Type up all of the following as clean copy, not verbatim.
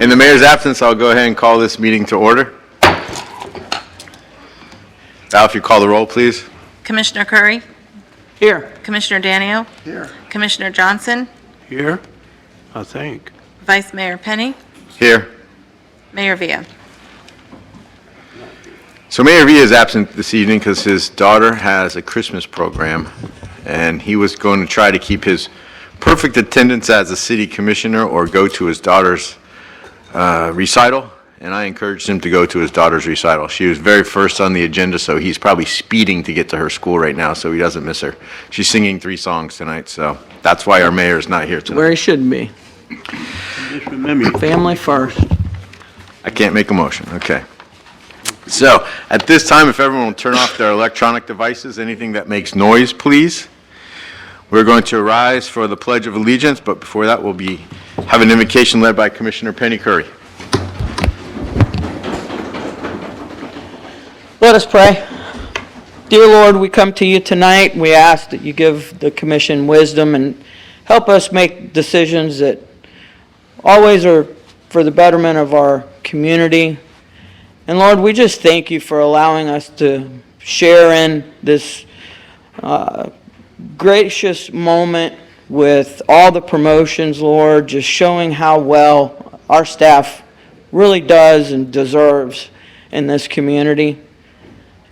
In the mayor's absence, I'll go ahead and call this meeting to order. Val, if you call the roll, please. Commissioner Curry? Here. Commissioner Danio? Here. Commissioner Johnson? Here, I think. Vice Mayor Penny? Here. Mayor Villa? So Mayor Villa is absent this evening because his daughter has a Christmas program, and he was going to try to keep his perfect attendance as a city commissioner or go to his daughter's recital, and I encouraged him to go to his daughter's recital. She was very first on the agenda, so he's probably speeding to get to her school right now so he doesn't miss her. She's singing 3 songs tonight, so that's why our mayor is not here tonight. Where he should be. Just remember, Family first. I can't make a motion, okay. So, at this time, if everyone will turn off their electronic devices, anything that makes noise, please. We're going to rise for the Pledge of Allegiance, but before that, we'll have an invocation led by Commissioner Penny Curry. Let us pray. Dear Lord, we come to you tonight. We ask that you give the commission wisdom and help us make decisions that always are for the betterment of our community. And Lord, we just thank you for allowing us to share in this gracious moment with all the promotions, Lord, just showing how well our staff really does and deserves in this community.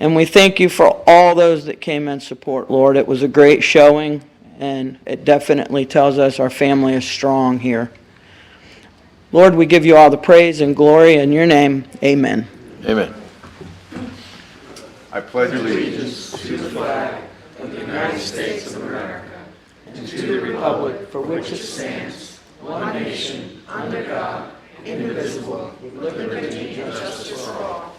And we thank you for all those that came in support, Lord. It was a great showing, and it definitely tells us our family is strong here. Lord, we give you all the praise and glory in your name. Amen. Amen. I pledge allegiance To the flag of the United States of America and to the republic for which it stands, one nation, under God, indivisible, with liberty and justice for all.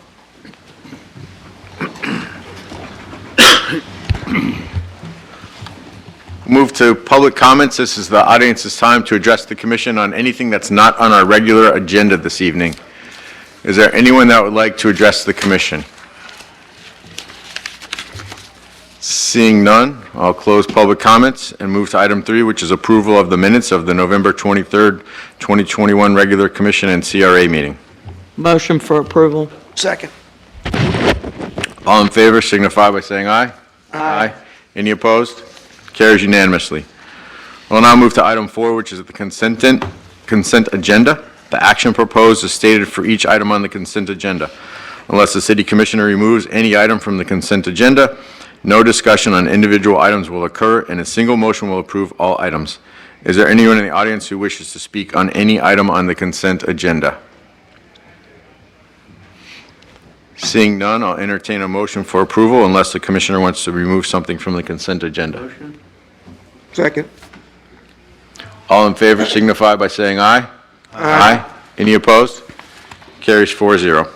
Move to public comments. This is the audience's time to address the commission on anything that's not on our regular agenda this evening. Is there anyone that would like to address the commission? Seeing none, I'll close public comments and move to item 3, which is approval of the minutes of the November 23rd, 2021 regular commission and CRA meeting. Motion for approval. second. All in favor signify by saying aye. Aye. Any opposed? Carries unanimously. We'll now move to item 4, which is the consent agenda. The action proposed is stated for each item on the consent agenda. Unless the city commissioner removes any item from the consent agenda, no discussion on individual items will occur, and a single motion will approve all items. Is there anyone in the audience who wishes to speak on any item on the consent agenda? Seeing none, I'll entertain a motion for approval unless the commissioner wants to remove something from the consent agenda. Motion. Second. All in favor signify by saying aye. Aye. Any opposed? Carries 4-0.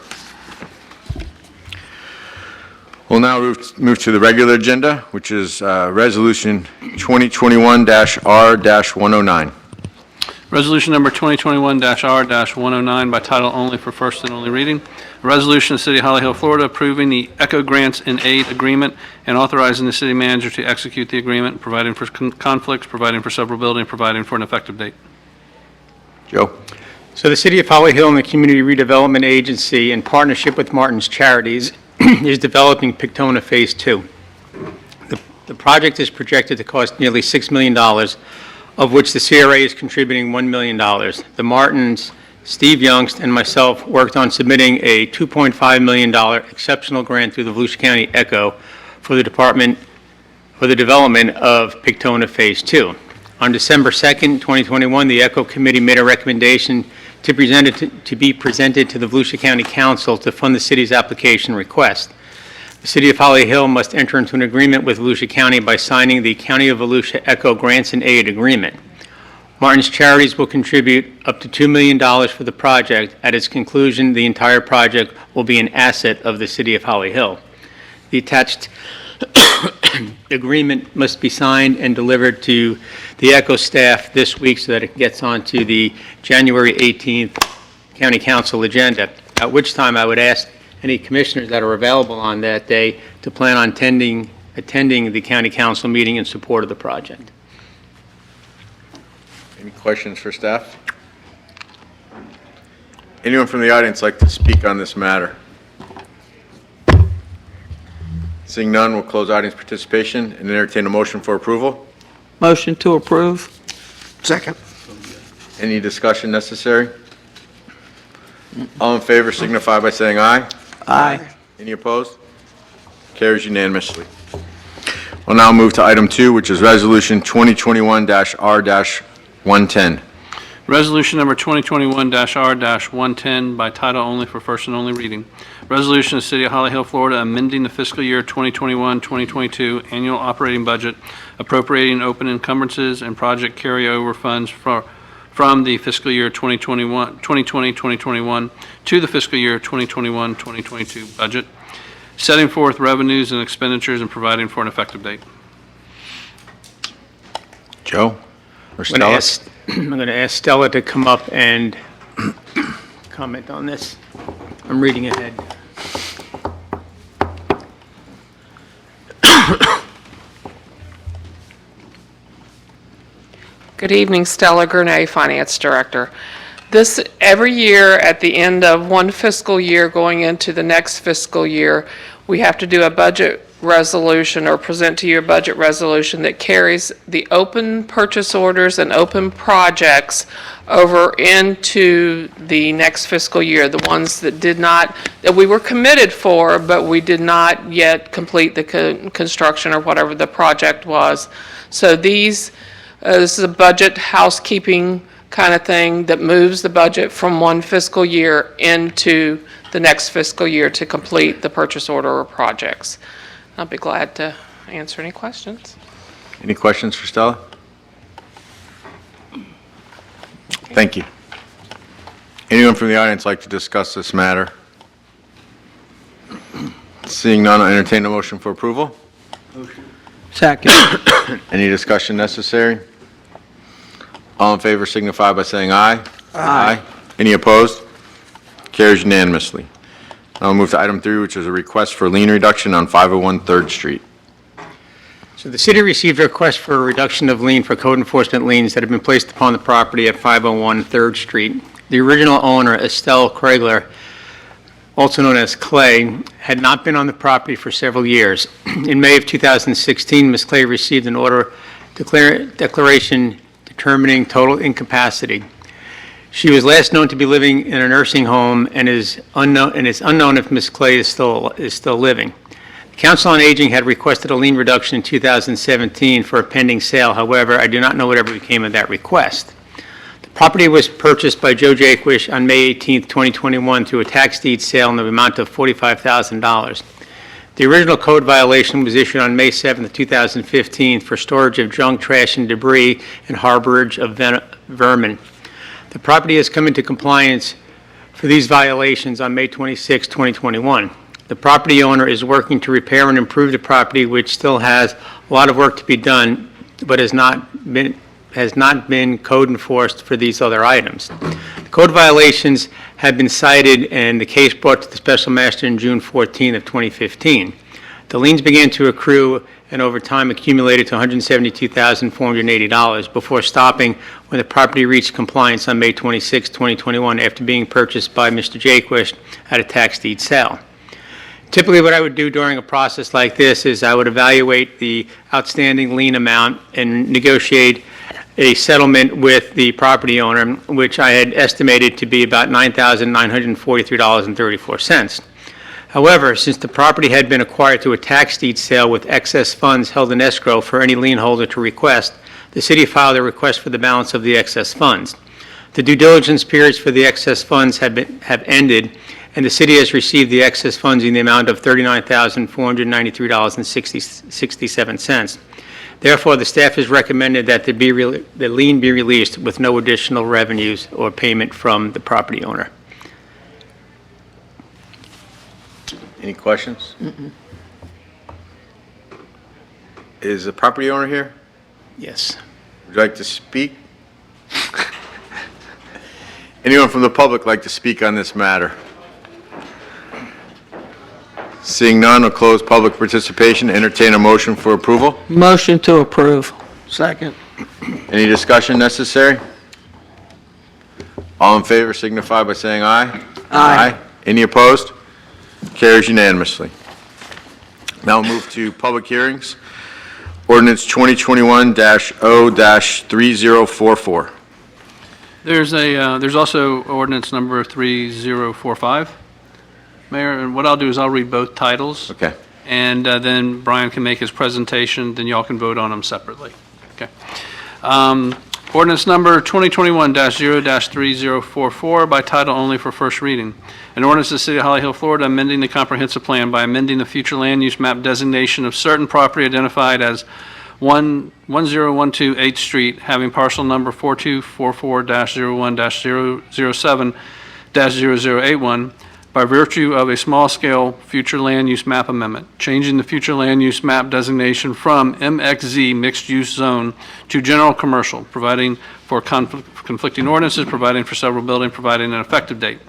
We'll now move to the regular agenda, which is Resolution 2021-R-109. Resolution number 2021-R-109 by title only for first and only reading. A resolution of the City of Holly Hill, Florida, approving the ECHO Grants and Aid Agreement and authorizing the city manager to execute the agreement, providing for conflicts, providing for severability, providing for an effective date. Joe? So the City of Holly Hill and the Community Redevelopment Agency, in partnership with Martin's Charities, is developing Pictona Phase 2. The project is projected to cost nearly $6 million, of which the CRA is contributing $1 million. The Martins, Steve Youngst, and myself worked on submitting a $2.5 million exceptional grant through the Volusia County ECHO for the development of Pictona Phase 2. On December 2nd, 2021, the ECHO Committee made a recommendation to be presented to the Volusia County Council to fund the city's application request. The City of Holly Hill must enter into an agreement with Volusia County by signing the County of Volusia ECHO Grants and Aid Agreement. Martin's Charities will contribute up to $2 million for the project. At its conclusion, the entire project will be an asset of the City of Holly Hill. The attached agreement must be signed and delivered to the ECHO staff this week so that it gets onto the January 18th County Council agenda, at which time I would ask any commissioners that are available on that day to plan on attending the County Council meeting in support of the project. Any questions for staff? Anyone from the audience like to speak on this matter? Seeing none, we'll close audience participation and entertain a motion for approval. Motion to approve. Second. Any discussion necessary? All in favor signify by saying aye. Aye. Any opposed? Carries unanimously. We'll now move to item 2, which is Resolution 2021-R-110. Resolution number 2021-R-110 by title only for first and only reading. Resolution of the City of Holly Hill, Florida, amending the fiscal year 2021-2022 annual operating budget, appropriating open encumbrances and project carryover funds from the fiscal year 2020-2021 to the fiscal year 2021-2022 budget, setting forth revenues and expenditures and providing for an effective date. Joe or I'm going Stella? to ask Stella to come up and comment on this. I'm reading ahead. Good evening, Stella Gurnay, Finance Director. Every year, at the end of one fiscal year going into the next fiscal year, we have to do a budget resolution or present to you a budget resolution that carries the open purchase orders and open projects over into the next fiscal year, the ones that that we were committed for, but we did not yet complete the construction or whatever the project was. So this is a budget housekeeping kind of thing that moves the budget from one fiscal year into the next fiscal year to complete the purchase order or projects. I'll be glad to answer any questions. Any questions for Stella? Thank you. Anyone from the audience like to discuss this matter? Seeing none, I'll entertain a motion for approval. Second. Any discussion necessary? All in favor signify by saying aye. Aye. Any opposed? Carries unanimously. Now we'll move to item 3, which is a request for lien reduction on 501 3rd Street. So the city received a request for a reduction of lien for code enforcement liens that have been placed upon the property at 501 3rd Street. The original owner, Estelle Kraegler, also known as Clay, had not been on the property for several years. In May of 2016, Ms. Clay received an order declaration determining total incapacity. She was last known to be living in a nursing home and is unknown if Ms. Clay is still living. The Council on Aging had requested a lien reduction in 2017 for a pending sale. However, I do not know whatever became of that request. The property was purchased by Joe Jaquish on May 18, 2021 through a tax deed sale in the amount of $45,000. The original code violation was issued on May 7, 2015 for storage of junk, trash, and debris and harborage of vermin. The property has come into compliance for these violations on May 26, 2021. The property owner is working to repair and improve the property, which still has a lot of work to be done, but has not been code enforced for these other items. The code violations have been cited and the case brought to the Special Master in June 14 of 2015. The liens began to accrue and over time accumulated to $172,480 before stopping when the property reached compliance on May 26, 2021 after being purchased by Mr. Jaquish at a tax deed sale. Typically, what I would do during a process like this is I would evaluate the outstanding lien amount and negotiate a settlement with the property owner, which I had estimated to be about $9,943.34. However, since the property had been acquired through a tax deed sale with excess funds held in escrow for any lien holder to request, the city filed a request for the balance of the excess funds. The due diligence periods for the excess funds have ended, and the city has received the excess funds in the amount of $39,493.67. Therefore, the staff has recommended that the lien be released with no additional revenues or payment from the property owner. Any questions? Is the property owner here? Yes. Would you like to speak? Anyone from the public like to speak on this matter? Seeing none, I'll close public participation. Entertain a motion for approval. Motion to approve. Second. Any discussion necessary? All in favor signify by saying aye. Aye. Any opposed? Carries unanimously. Now we'll move to public hearings. Ordinance 2021-0-3044. There's also ordinance number 3045. Mayor, and what I'll do is I'll read both titles. Okay. And then Brian can make his presentation, then y'all can vote on them separately. Okay. Ordinance number 2021-0-3044 by title only for first reading. An ordinance of the City of Holly Hill, Florida, amending the comprehensive plan by amending the future land use map designation of certain property identified as 1012 8th Street, having parcel number 4244-01-007-0081, by virtue of a small-scale future land use map amendment, changing the future land use map designation from MXZ mixed-use zone to general commercial, providing for conflicting ordinances, providing for severability, providing an effective date.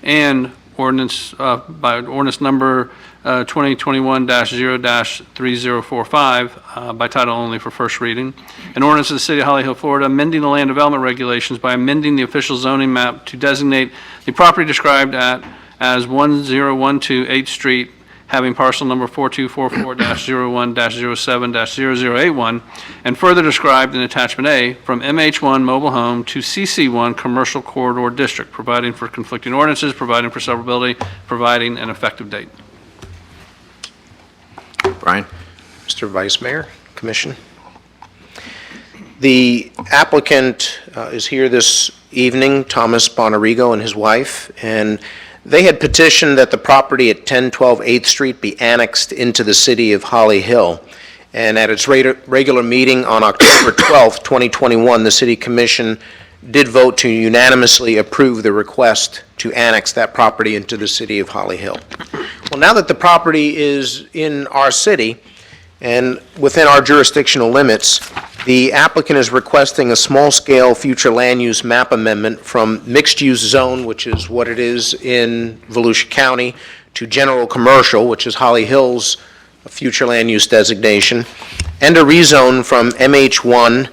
And ordinance number 2021-0-3045 by title only for first reading. An ordinance of the City of Holly Hill, Florida, amending the land development regulations by amending the official zoning map to designate the property described as 1012 8th Street, having parcel number 4244-01-07-0081, and further described in attachment A from MH1 mobile home to CC1 commercial corridor district, providing for conflicting ordinances, providing for severability, providing an effective date. Brian? Mr. Vice Mayor, Commission. The applicant is here this evening, Thomas Bonarigo and his wife, and they had petitioned that the property at 1012 8th Street be annexed into the City of Holly Hill. And at its regular meeting on October 12th, 2021, the City Commission did vote to unanimously approve the request to annex that property into the City of Holly Hill. Well, now that the property is in our city and within our jurisdictional limits, the applicant is requesting a small-scale future land use map amendment from mixed-use zone, which is what it is in Volusia County, to general commercial, which is Holly Hill's future land use designation, and a rezone from MH1,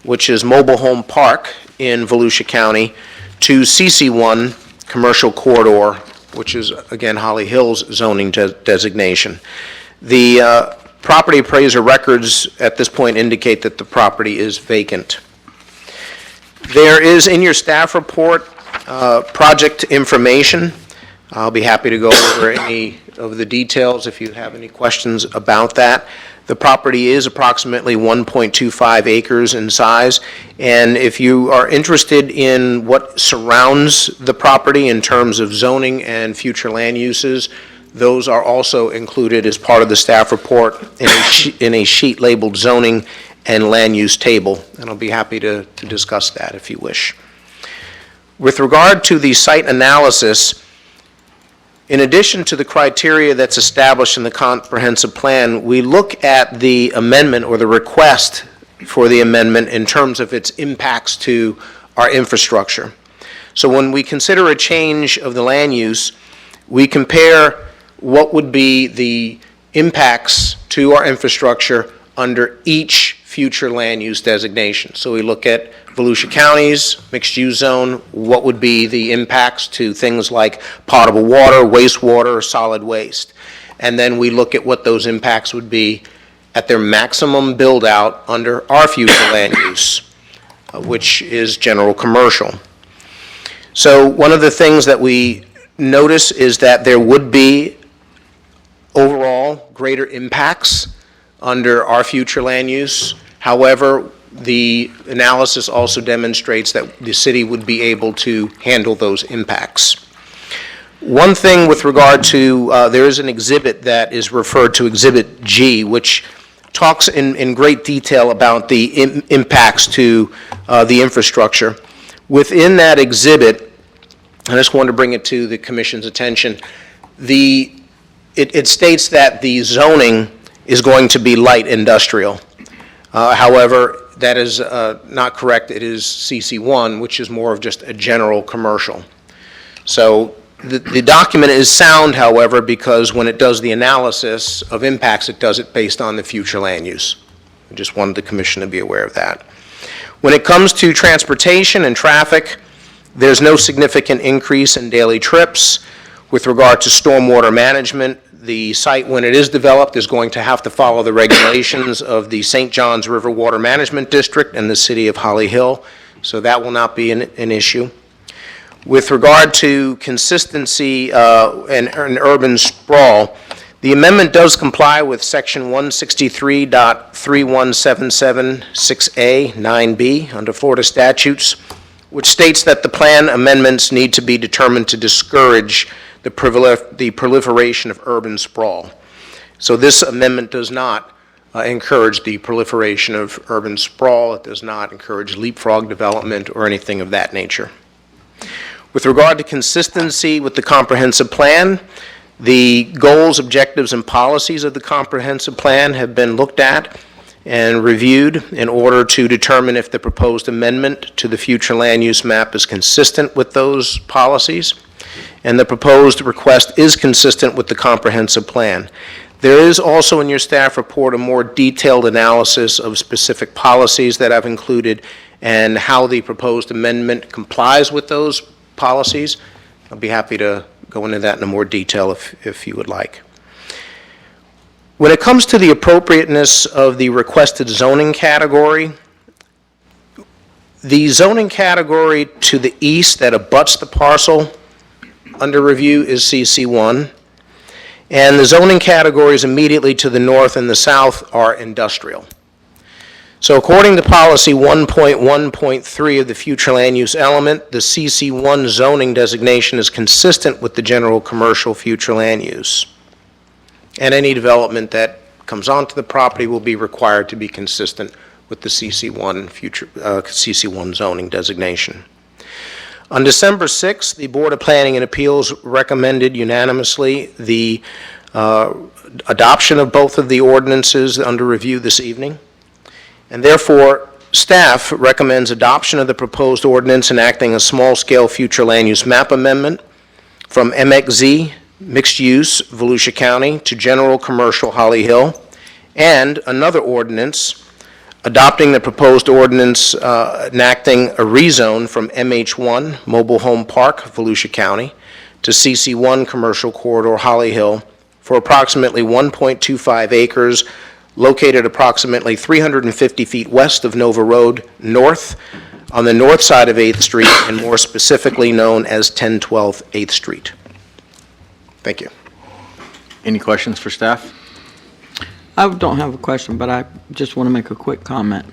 which is mobile home park in Volusia County, to CC1 commercial corridor, which is, again, Holly Hill's zoning designation. The property appraiser records at this point indicate that the property is vacant. There is in your staff report project information. I'll be happy to go over any of the details if you have any questions about that. The property is approximately 1.25 acres in size, and if you are interested in what surrounds the property in terms of zoning and future land uses, those are also included as part of the staff report in a sheet labeled zoning and land use table, and I'll be happy to discuss that if you wish. With regard to the site analysis, in addition to the criteria that's established in the comprehensive plan, we look at the amendment or the request for the amendment in terms of its impacts to our infrastructure. So when we consider a change of the land use, we compare what would be the impacts to our infrastructure under each future land use designation. So we look at Volusia County's mixed-use zone, what would be the impacts to things like potable water, wastewater, or solid waste. And then we look at what those impacts would be at their maximum build-out under our future land use, which is general commercial. So one of the things that we notice is that there would be overall greater impacts under our future land use. However, the analysis also demonstrates that the city would be able to handle those impacts. One thing with regard to, there is an exhibit that is referred to Exhibit G, which talks in great detail about the impacts to the infrastructure. Within that exhibit, I just wanted to bring it to the Commission's attention, it states that the zoning is going to be light industrial. However, that is not correct. It is CC1, which is more of just a general commercial. So the document is sound, however, because when it does the analysis of impacts, it does it based on the future land use. I just wanted the Commission to be aware of that. When it comes to transportation and traffic, There's no significant increase in daily trips. With regard to stormwater management, the site, when it is developed, is going to have to follow the regulations of the St. Johns River Water Management District and the City of Holly Hill, so that will not be an issue. With regard to consistency and urban sprawl, the amendment does comply with Section 163.31776A 9B under Florida statutes, which states that the plan amendments need to be determined to discourage the proliferation of urban sprawl. So this amendment does not encourage the proliferation of urban sprawl. It does not encourage leapfrog development or anything of that nature. With regard to consistency with the comprehensive plan, the goals, objectives, and policies of the comprehensive plan have been looked at and reviewed in order to determine if the proposed amendment to the future land use map is consistent with those policies, and the proposed request is consistent with the comprehensive plan. There is also in your staff report a more detailed analysis of specific policies that I've included and how the proposed amendment complies with those policies. I'll be happy to go into that in more detail if you would like. When it comes to the appropriateness of the requested zoning category, the zoning category to the east that abuts the parcel under review is CC1, and the zoning categories immediately to the north and the south are industrial. So according to policy 1.1.3 of the future land use element, the CC1 zoning designation is consistent with the general commercial future land use. And any development that comes onto the property will be required to be consistent with the CC1 zoning designation. On December 6th, the Board of Planning and Appeals recommended unanimously the adoption of both of the ordinances under review this evening. And therefore, staff recommends adoption of the proposed ordinance enacting a small-scale future land use map amendment from MXZ, mixed use, Volusia County, to general commercial Holly Hill, and another ordinance adopting the proposed ordinance enacting a rezone from MH1, Mobile Home Park, Volusia County, to CC1, Commercial Corridor, Holly Hill, for approximately 1.25 acres located approximately 350 feet west of Nova Road North on the north side of 8th Street and more specifically known as 1012 8th Street. Thank you. Any questions for staff? I don't have a question, but I just want to make a quick comment.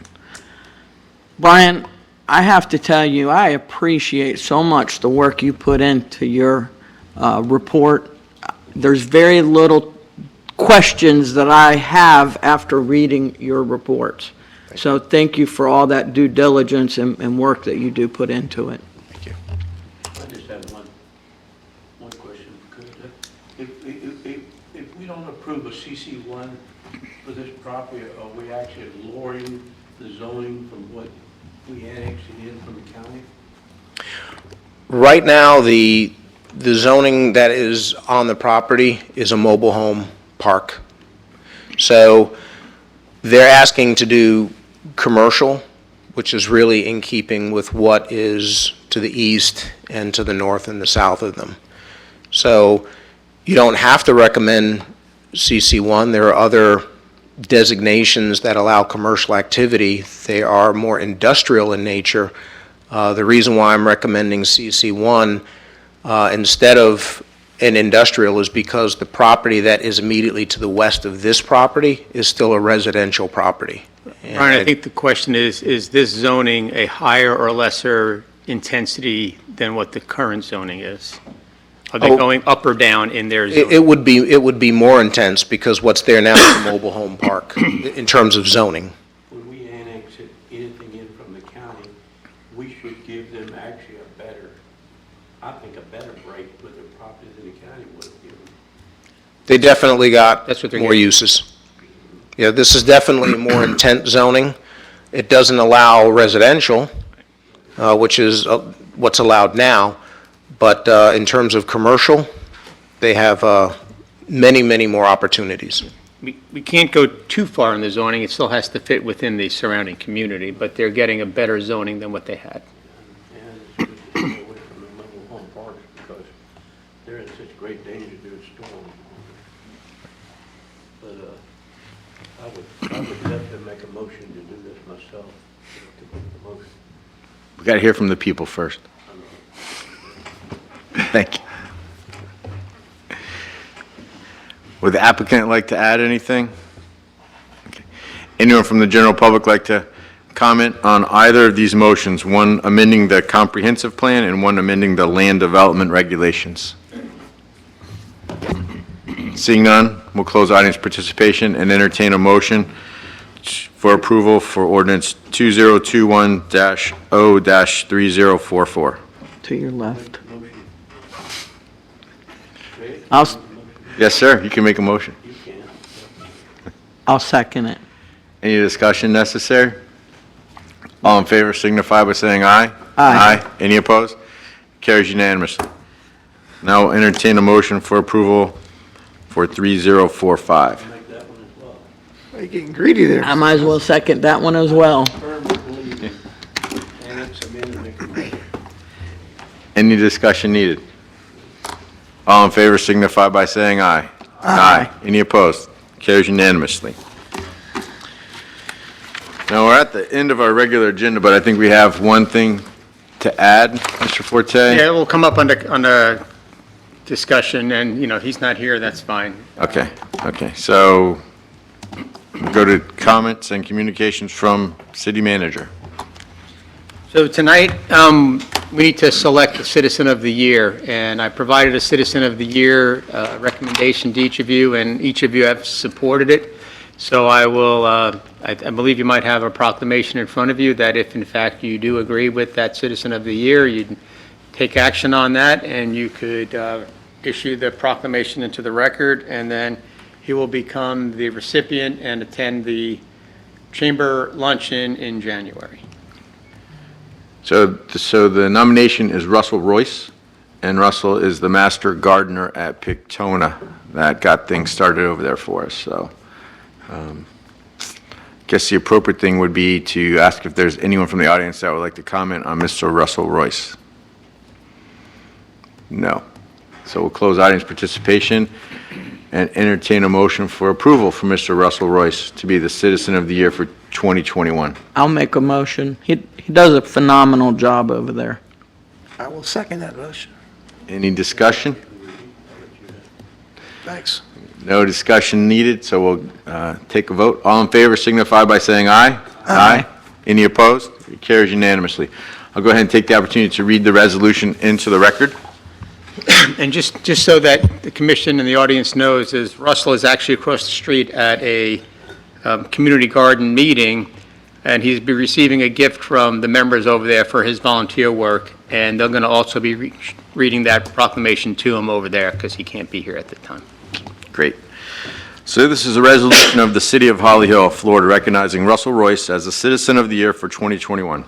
Brian, I have to tell you, I appreciate so much the work you put into your report. There's very little questions that I have after reading your reports. So thank you for all that due diligence and work that you do put into it. Thank you. I just have one question. If we don't approve a CC1 for this property, are we actually lowering the zoning from what we annexed in from the county? Right now, the zoning that is on the property is a mobile home park. So they're asking to do commercial, which is really in keeping with what is to the east and to the north and the south of them. So you don't have to recommend CC1. There are other designations that allow commercial activity. They are more industrial in nature. The reason why I'm recommending CC1 instead of an industrial is because the property that is immediately to the west of this property is still a residential property. And Brian, I think the question is this zoning a higher or lesser intensity than what the current zoning is? Are they going up or down in their zoning? it would be more intense because what's there now is a mobile home park in terms of zoning. When we annex anything in from the county, we should give them actually a better break with their property than the county would have given. They definitely got That's what they're more getting. uses. Yeah, this is definitely a more intense zoning. It doesn't allow residential, which is what's allowed now, but in terms of commercial, they have many, many more opportunities. We can't go too far in the zoning. It still has to fit within the surrounding community, but they're getting a better zoning than what they had. And parks because they're in such great danger due to storm. But, I would definitely make a motion to do this myself, to make the motion. We got to hear from the people first. Thank you. Would the applicant like to add anything? Okay. Anyone from the general public like to comment on either of these motions, one amending the comprehensive plan and one amending the land development regulations? Seeing none, we'll close audience participation and entertain a motion for approval for ordinance 2021-0-3044. To your left. Motion. Yes, sir, you can make a motion. You can. I'll second it. Any discussion necessary? All in favor signify by saying aye. Aye. Any opposed? Carries unanimously. Now we'll entertain a motion for approval for 3045. Make that one as well. You're getting greedy there. I might as well second that one as well. Permanently annex them in and make a motion. Any discussion needed? All in favor signify by saying aye. Aye. Any opposed? Carries unanimously. Now, we're at the end of our regular agenda, but I think we have one thing to add, Mr. Forte? Yeah, it will come up under discussion, and, you know, he's not here, that's fine. Okay, so go to comments and communications from city manager. So tonight, we need to select a Citizen of the Year, and I provided a Citizen of the Year recommendation to each of you, and each of you have supported it. So I will, I believe you might have a proclamation in front of you that if in fact you do agree with that Citizen of the Year, you'd take action on that, and you could issue the proclamation into the record, and then he will become the recipient and attend the chamber luncheon in January. So the nomination is Russell Royce, and Russell is the master gardener at Pictona that got things started over there for us, so. Guess the appropriate thing would be to ask if there's anyone from the audience that would like to comment on Mr. Russell Royce. No. So we'll close audience participation and entertain a motion for approval for Mr. Russell Royce to be the Citizen of the Year for 2021. I'll make a motion. He does a phenomenal job over there. I will second that motion. Any discussion? Thanks. No discussion needed, so we'll take a vote. All in favor signify by saying aye. Aye. Any opposed? It carries unanimously. I'll go ahead and take the opportunity to read the resolution into the record. And just so that the commission and the audience knows, is Russell is actually across the street at a community garden meeting, and he's be receiving a gift from the members over there for his volunteer work, and they're going to also be reading that proclamation to him over there because he can't be here at the time. Great. So this is a resolution of the City of Holly Hill, Florida, recognizing Russell Royce as the Citizen of the Year for 2021.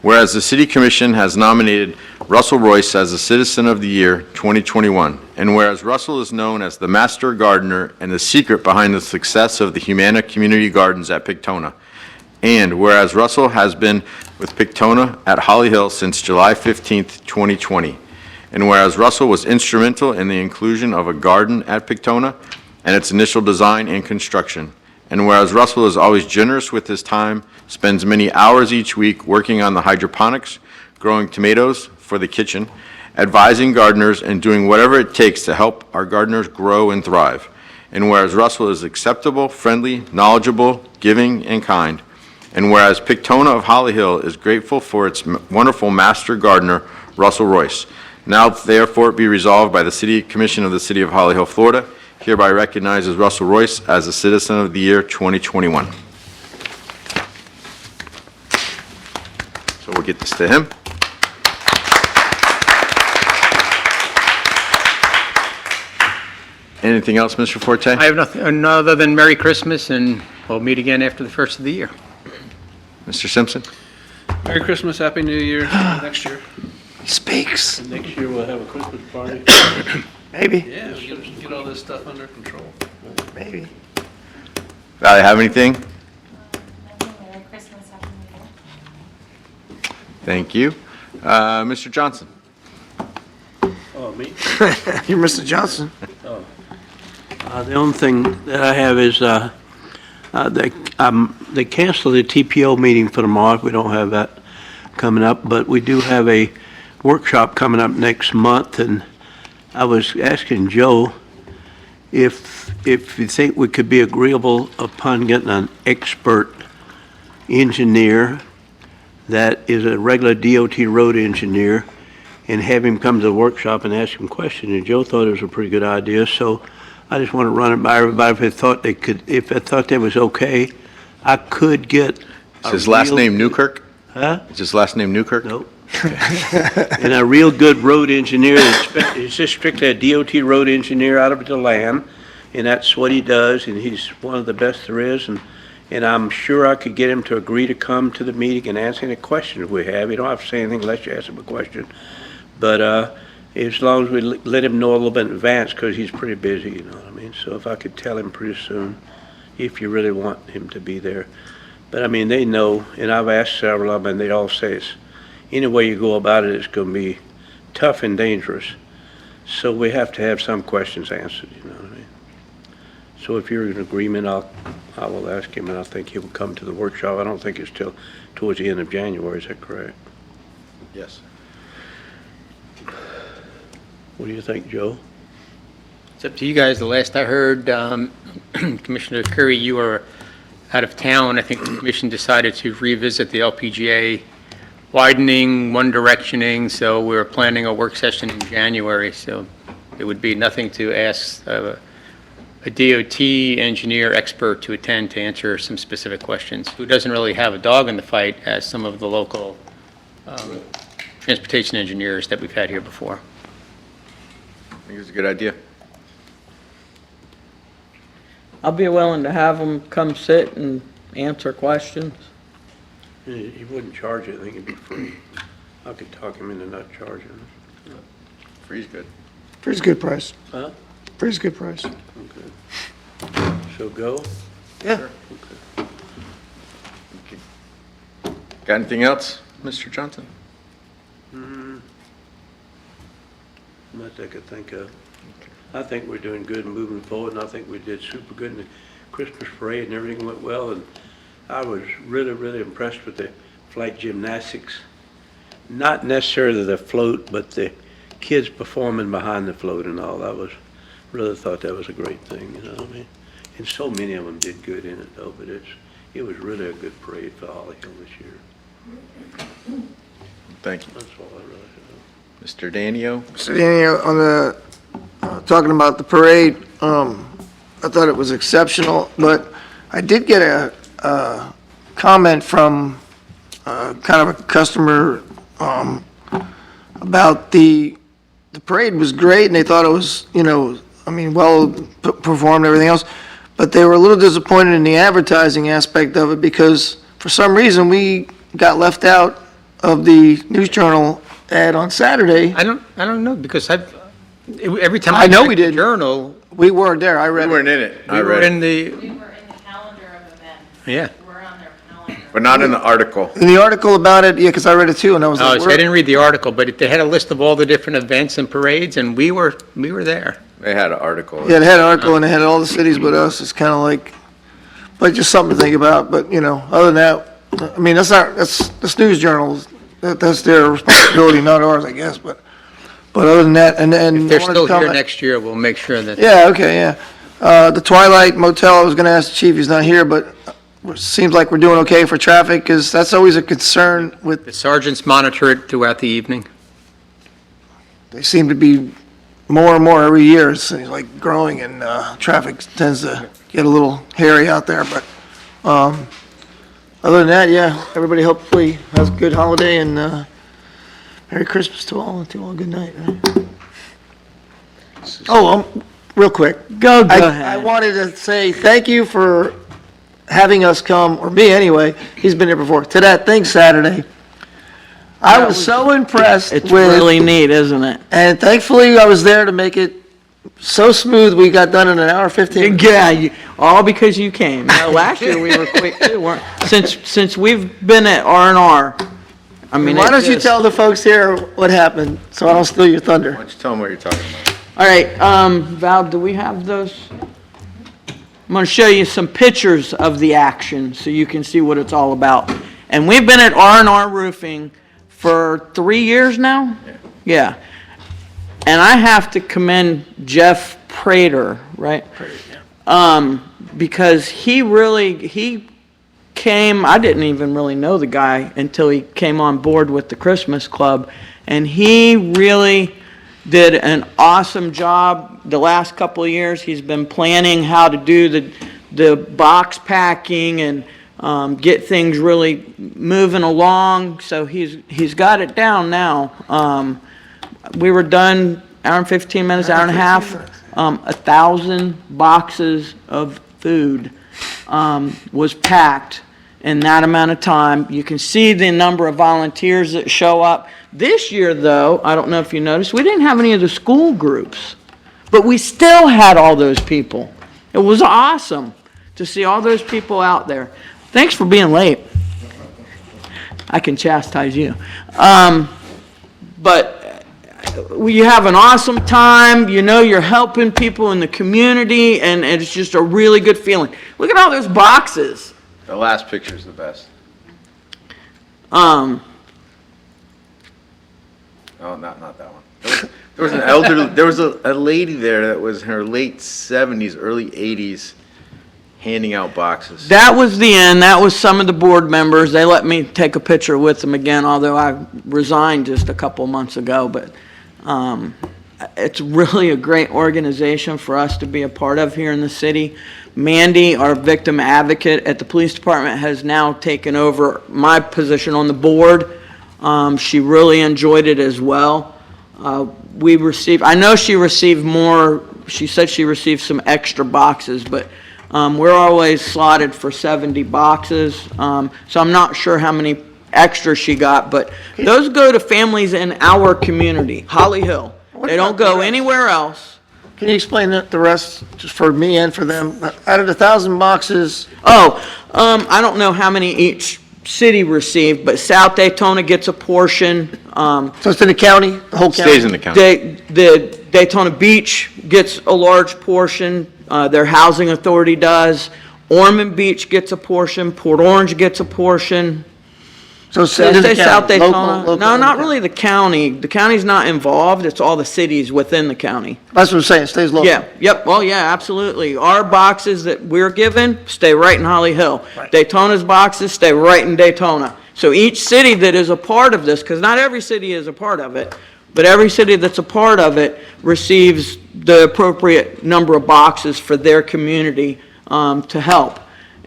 Whereas the City Commission has nominated Russell Royce as the Citizen of the Year 2021, and whereas Russell is known as the master gardener and the secret behind the success of the Humana Community Gardens at Pictona, and whereas Russell has been with Pictona at Holly Hill since July 15th, 2020, and whereas Russell was instrumental in the inclusion of a garden at Pictona and its initial design and construction, and whereas Russell is always generous with his time, spends many hours each week working on the hydroponics, growing tomatoes for the kitchen, advising gardeners, and doing whatever it takes to help our gardeners grow and thrive, and whereas Russell is acceptable, friendly, knowledgeable, giving, and kind, and whereas Pictona of Holly Hill is grateful for its wonderful master gardener, Russell Royce. Now therefore be resolved by the City Commission of the City of Holly Hill, Florida, hereby recognizes Russell Royce as the Citizen of the Year 2021. So we'll get this to him. Anything else, Mr. Forte? I have nothing other than Merry Christmas, and we'll meet again after the first of the year. Mr. Simpson? Merry Christmas, Happy New Year, next year. He speaks. Next year, we'll have a Christmas party. Maybe. Yeah, get all this stuff under control. Maybe. Valerie, have anything? Merry Christmas, Happy New Year. Thank you. Mr. Johnson? Oh, me? You're Mr. Johnson. The only thing that I have is, they canceled the TPO meeting for tomorrow. We don't have that coming up, but we do have a workshop coming up next month, and I was asking Joe if you think we could be agreeable upon getting an expert engineer that is a regular DOT road engineer and have him come to the workshop and ask him questions. And Joe thought it was a pretty good idea, so I just want to run it by everybody if they thought they could, if they thought that was okay. I could get. Is his last real- name Newkirk? Huh? Is his last name Newkirk? Nope. And a real good road engineer, is just strictly a DOT road engineer out of DeLand, and that's what he does, and he's one of the best there is, and I'm sure I could get him to agree to come to the meeting and answer any questions we have. You don't have to say anything unless you ask him a question, but as long as we let him know a little bit in advance, because he's pretty busy, you know what I mean? So if I could tell him pretty soon, if you really want him to be there. But I mean, they know, and I've asked several of them, and they all say it's, any way you go about it, it's going to be tough and dangerous. So we have to have some questions answered, you know what I mean? So if you're in agreement, I will ask him, and I think he will come to the workshop. I don't think it's till towards the end of January, is that correct? Yes. What do you think, Joe? It's up to you guys. The last I heard, Commissioner Curry, you were out of town. I think the commission decided to revisit the LPGA widening, one directioning, so we're planning a work session in January, so it would be nothing to ask a DOT engineer expert to attend to answer some specific questions, who doesn't really have a dog in the fight as some of the local transportation engineers that we've had here before. I think it's a good idea. I'll be willing to have them come sit and answer questions. He wouldn't charge it, I think it'd be free. I could talk him into not charging. Free's good. Pretty good price. Huh? Pretty good price. Okay. So go? Yeah. Got anything else, Mr. Johnson? Not that I could think of. I think we're doing good and moving forward, and I think we did super good in the Christmas parade, and everything went well, and I was really, really impressed with the flight gymnastics. Not necessarily the float, but the kids performing behind the float and all. Really thought that was a great thing, you know what I mean? And so many of them did good in it, though, but it was really a good parade for Holly Hill this year. Thank you. That's all I really have. Mr. Danio? So, Danny, on the, talking about the parade, I thought it was exceptional, but I did get a comment from kind of a customer about the parade was great, and they thought it was, well performed and everything else, but they were a little disappointed in the advertising aspect of it because for some reason we got left out of the News Journal ad on Saturday. I don't know, because every time I know check we the did. Journal, We weren't there, I We read it. weren't in it. I we were read in it. the, We were in the calendar of events. yeah. We're on their calendar. But not in the article. In the article about it, yeah, because I read it too, and I was Oh, like, so I didn't read the article, but they had a list of all the different events and parades, and we were there. They had an article. yeah, they had an article and they had all the cities but us. It's kind of like, but just something to think about. But, other than that, I mean, that's News Journals. That's their responsibility, not ours, I guess, but other than that, and. If they're I wanted to still here comment- next year, we'll make sure that. Yeah, okay, yeah. The Twilight Motel, I was gonna ask the chief, he's not here, but it seems like we're doing okay for traffic, because that's always a concern with, The sergeants monitor it throughout the evening. they seem to be more and more every year, it's like growing, and traffic tends to get a little hairy out there, but other than that, yeah, everybody hopefully has a good holiday, and Merry Christmas to all, and to all, good night. Right? Oh, real quick. Go I ahead. wanted to say thank you for having us come, or me anyway, he's been here before, to that thing Saturday. I was so impressed It's with, really neat, isn't it? and thankfully I was there to make it so smooth, we got done in an hour 15. Yeah, all because you came. Last year we were quick too, weren't? Since we've been at R&R, I mean, Why it don't you just- tell the folks here what happened, so I don't steal your thunder? Why don't you tell them what you're talking about? All right, Val, do we have those? I'm going to show you some pictures of the action so you can see what it's all about. And we've been at R&R Roofing for 3 years now? Yeah. And I have to commend Jeff Prater, right? Because he came, I didn't even really know the guy until he came on board with the Christmas Club. And he really did an awesome job the last couple of years. He's been planning how to do the box packing and get things really moving along. So he's got it down now. We were done hour and 15 minutes, hour and a half. 1,000 boxes of food was packed in that amount of time. You can see the number of volunteers that show up. This year, though, I don't know if you noticed, we didn't have any of the school groups, but we still had all those people. It was awesome to see all those people out there. Thanks for being late. I can chastise you. But you have an awesome time, you know you're helping people in the community, and it's just a really good feeling. Look at all those boxes. The last picture's the best. Oh, not that one. There was an elderly, there was a lady there that was in her late 70s, early 80s, handing out boxes. That was the end. That was some of the board members. They let me take a picture with them again, although I resigned just a couple months ago. But it's really a great organization for us to be a part of here in the city. Mandy, our victim advocate at the police department, has now taken over my position on the board. She really enjoyed it as well. I know she received more, she said she received some extra boxes, but we're always slotted for 70 boxes. So I'm not sure how many extra she got, but those go to families in our community, Holly Hill. They don't go anywhere else. Can you explain the rest, just for me and for them? Out of the 1,000 boxes, I don't know how many each city received, but South Daytona gets a portion. so it's in the county, the whole county? Stays in the county. The Daytona Beach gets a large portion, their housing authority does. Ormond Beach gets a portion, Port Orange gets a portion. So it's Did in I the say South county, Daytona? local, No, not okay. really the county. The county's not involved, it's all the cities within the county. That's what I'm saying, it stays local. Yeah, yep, well, yeah, absolutely. Our boxes that we're given stay right in Holly Hill. Right. Daytona's boxes stay right in Daytona. So each city that is a part of this, because not every city is a part of it, but every city that's a part of it receives the appropriate number of boxes for their community to help.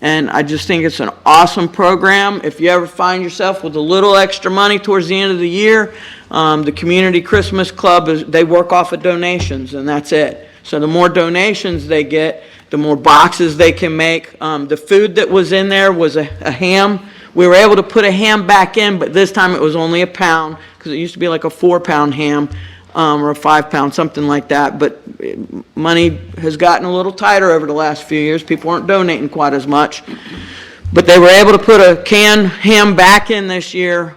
And I just think it's an awesome program. If you ever find yourself with a little extra money towards the end of the year, the Community Christmas Club, they work off of donations, and that's it. So the more donations they get, the more boxes they can make. The food that was in there was a ham. We were able to put a ham back in, but this time it was only a pound, because it used to be like a 4-pound ham, or a 5-pound, something like that. But money has gotten a little tighter over the last few years. People aren't donating quite as much. But they were able to put a canned ham back in this year.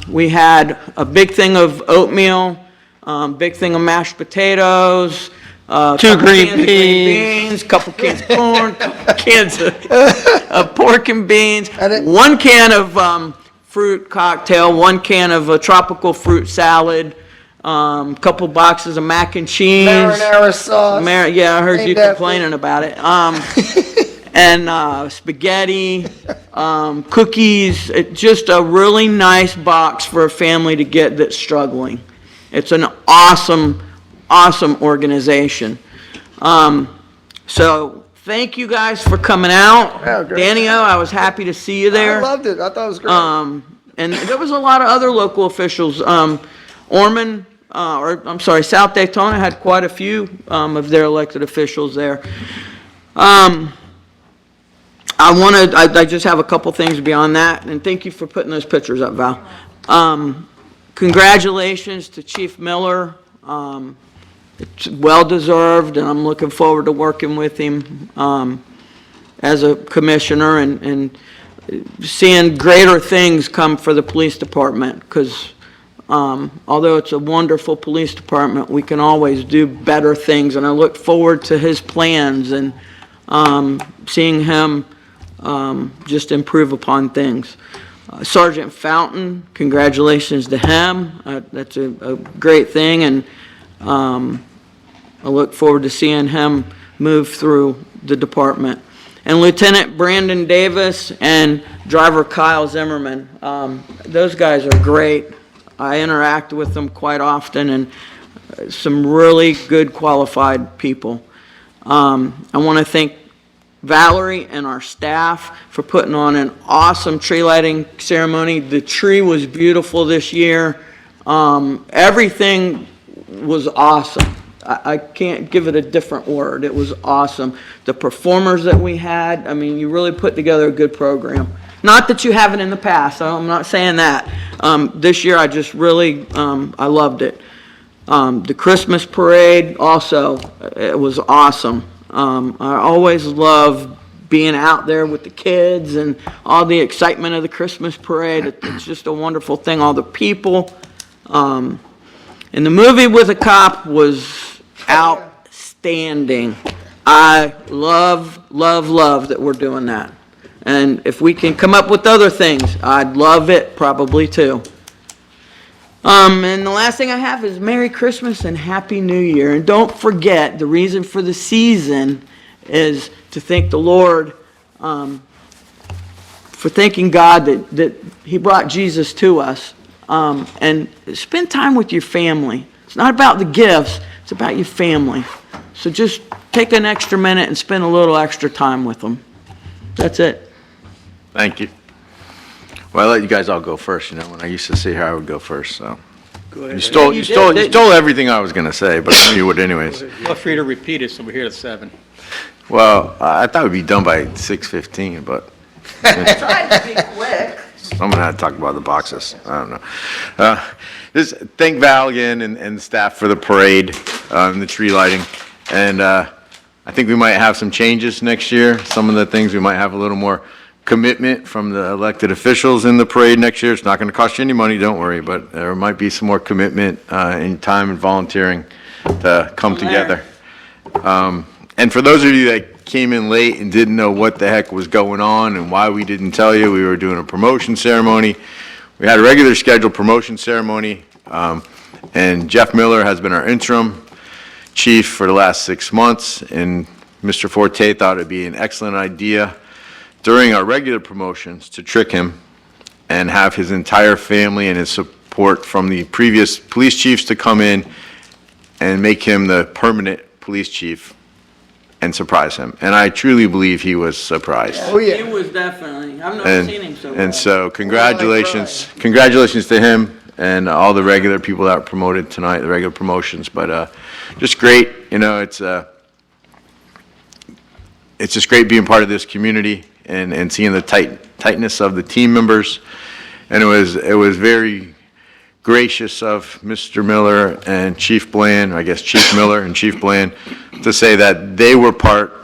We had a big thing of oatmeal, big thing of mashed potatoes, Two green beans, couple cans of corn, couple cans of pork and beans, And 1 can of fruit cocktail, 1 can of a tropical fruit salad, couple boxes of mac and cheese. Marinara sauce. Yeah, I heard Ain't you that complaining about it. And spaghetti, cookies. Just a really nice box for a family to get that's struggling. It's an awesome organization. So thank you guys for coming out. Yeah, great. Danny-O, I was happy to see you there. I loved it, I thought it was great. And there was a lot of other local officials. Ormond, South Daytona had quite a few of their elected officials there. I just have a couple things beyond that, and thank you for putting those pictures up, Val. Congratulations to Chief Miller. It's well-deserved, and I'm looking forward to working with him as a commissioner, and seeing greater things come for the police department, because although it's a wonderful police department, we can always do better things, and I look forward to his plans and seeing him just improve upon things. Sergeant Fountain, congratulations to him. That's a great thing, and I look forward to seeing him move through the department. And Lieutenant Brandon Davis and Driver Kyle Zimmerman, those guys are great. I interact with them quite often, and some really good qualified people. I want to thank Valerie and our staff for putting on an awesome tree lighting ceremony. The tree was beautiful this year. Everything was awesome. I can't give it a different word. It was awesome. The performers that we had, I mean, you really put together a good program. Not that you haven't in the past, I'm not saying that. This year, I just really, I loved it. The Christmas parade also, it was awesome. I always love being out there with the kids and all the excitement of the Christmas parade. It's just a wonderful thing, all the people. And the movie With a Cop was outstanding. I love that we're doing that. And if we can come up with other things, I'd love it probably too. And the last thing I have is Merry Christmas and Happy New Year. And don't forget, the reason for the season is to thank the Lord for thanking God that He brought Jesus to us. And spend time with your family. It's not about the gifts, it's about your family. So just take an extra minute and spend a little extra time with them. That's it. Thank you. Well, I let you guys all go first, you know, when I used to see how I would go first, so. Go ahead. You stole you did. everything I was gonna say, but I knew you would anyways. Feel free to repeat it, so we're here at 7. Well, I thought we'd be done by 6:15, but Try to be quick. someone had to talk about the boxes. I don't know. Just thank Val again and the staff for the parade, and the tree lighting. And, I think we might have some changes next year. Some of the things, we might have a little more commitment from the elected officials in the parade next year. It's not gonna cost you any money, don't worry, but there might be some more commitment, in time and volunteering to come together. And for those of you that came in late and didn't know what the heck was going on and why we didn't tell you, we were doing a promotion ceremony. We had a regular scheduled promotion ceremony, and Jeff Miller has been our interim chief for the last 6 months, and Mr. Forte thought it'd be an excellent idea during our regular promotions to trick him and have his entire family and his support from the previous police chiefs to come in and make him the permanent police chief and surprise him. And I truly believe he was surprised. Oh, yeah. He was definitely, I've never And, seen him so and well. so congratulations to him and all the regular people that were promoted tonight, the regular promotions. But just great, you know, it's just great being part of this community and seeing the tightness of the team members. And it was very gracious of Mr. Miller and Chief Bland, I guess Chief Miller and Chief Bland, to say that they were part